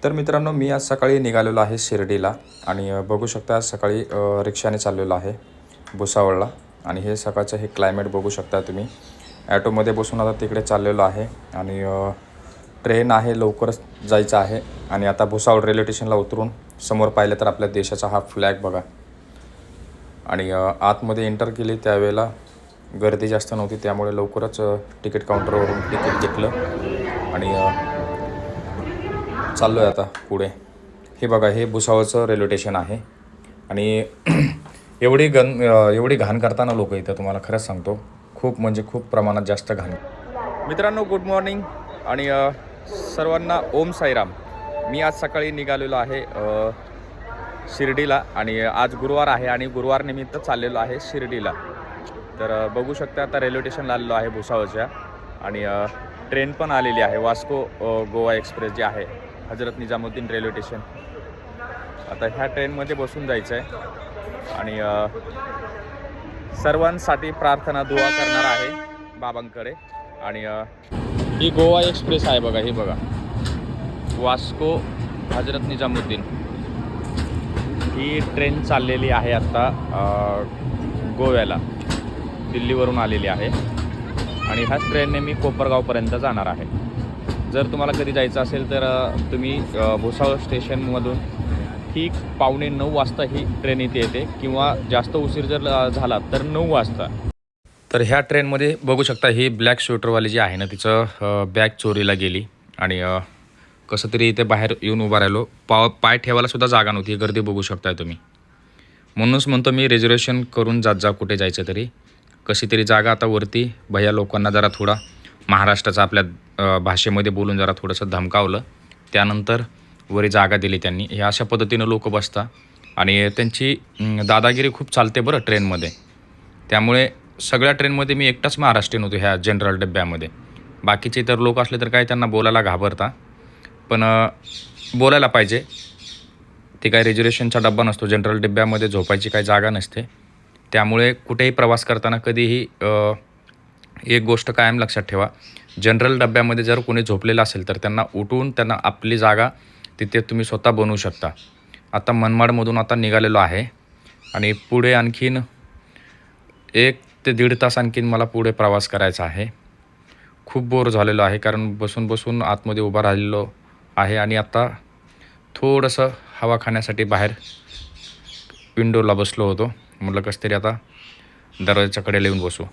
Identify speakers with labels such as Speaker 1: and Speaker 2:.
Speaker 1: तर मित्रांनो, मी आज सकाळी निघालेलो आहे शिर्डीला आणि बघू शकता आज सकाळी रिक्षाने चाललेलो आहे भुसावळला. आणि हे सकाळचं हे क्लायमेट बघू शकता तुम्ही. ॲटोमध्ये बसून आता तिकडे चाललेलो आहे आणि ट्रेन आहे, लवकरच जायचं आहे. आणि आता भुसावळ रेल्वे स्टेशनला उतरून समोर पाहिलं तर आपल्या देशाचा हा फ्लॅग बघा. आणि आतमध्ये एंटर केली त्यावेळेला गर्दी जास्त नव्हती, त्यामुळे लवकरच तिकीट काउंटरवरून तिकीट घेतलं आणि चाललो आहे आता पुढे. हे बघा, हे भुसावळचं रेल्वे स्टेशन आहे. आणि एवढी घाण करताना लोक इथं, तुम्हाला खरंच सांगतो, खूप म्हणजे खूप प्रमाणात जास्त घाण. मित्रांनो, गुड मॉर्निंग आणि सर्वांना ओम साईराम. मी आज सकाळी निघालेलो आहे शिर्डीला आणि आज गुरुवार आहे आणि गुरुवार निमित्त चाललेलो आहे शिर्डीला. तर बघू शकता आता रेल्वे स्टेशनला आलेलो आहे भुसावळच्या आणि ट्रेन पण आलेली आहे, वास्को गोवा एक्सप्रेस जी आहे, हजरत निजामुद्दीन रेल्वे स्टेशन. आता ह्या ट्रेनमध्ये बसून जायचं आहे आणि सर्वांसाठी प्रार्थना दुआ करणार आहे बाबांकडे. आणि ही गोवा एक्सप्रेस आहे बघा, ही बघा, वास्को हजरत निजामुद्दीन ही ट्रेन चाललेली आहे आत्ता गोव्याला, दिल्लीवरून आलेली आहे. आणि ह्याच ट्रेनने मी कोपरगावपर्यंत जाणार आहे. जर तुम्हाला कधी जायचं असेल तर तुम्ही भुसावळ स्टेशनमधून ठीक 8:45 वाजता ही ट्रेन इथे येते, किंवा जास्त उशीर जर झाला तर 9 वाजता. तर ह्या ट्रेनमध्ये बघू शकता, ही ब्लॅक स्वेटरवाली जी आहे ना, तिचं बॅग चोरीला गेली आणि कसं तरी इथे बाहेर येऊन उभा राहिलो. पाय ठेवायला सुद्धा जागा नव्हती, गर्दी बघू शकताय तुम्ही. म्हणूनच म्हणतो मी, रिझर्वेशन करून जात जा कुठे जायचं तरी. कशी तरी जागा. आता वरती भैया लोकांना जरा थोडा महाराष्ट्राचा आपल्या भाषेमध्ये बोलून जरा थोडंसं धमकावलं, त्यानंतर वरी जागा दिली त्यांनी. हे अशा पद्धतीनं लोक बसतात आणि त्यांची दादागिरी खूप चालते बरं ट्रेनमध्ये. त्यामुळे सगळ्या ट्रेनमध्ये मी एकटाच महाराष्ट्रीयन होतो ह्या जनरल डब्यामध्ये. बाकीचे इतर लोक असले तर काय त्यांना बोलायला घाबरता, पण बोलायला पाहिजे. ते काय रिझर्वेशनचा डब्बा नसतो, जनरल डब्यामध्ये झोपायची काही जागा नसते. त्यामुळे कुठेही प्रवास करताना कधीही एक गोष्ट कायम लक्षात ठेवा, जनरल डब्यामध्ये जर कोणी झोपलेलं असेल तर त्यांना उठवून त्यांना आपली जागा तिथे तुम्ही स्वतः बनवू शकता. आता मनमाडमधून आता निघालेलो आहे आणि पुढे आणखीन 1 ते 1.5 तास आणखीन मला पुढे प्रवास करायचा आहे. खूप बोर झालेलो आहे, कारण बसून बसून आतमध्ये उभा राहिलेलो आहे. आणि आता थोडंसं हवा खाण्यासाठी बाहेर विंडोला बसलो होतो. म्हटलं कसं तरी आता दरवाजाच्या कडेला येऊन बसू.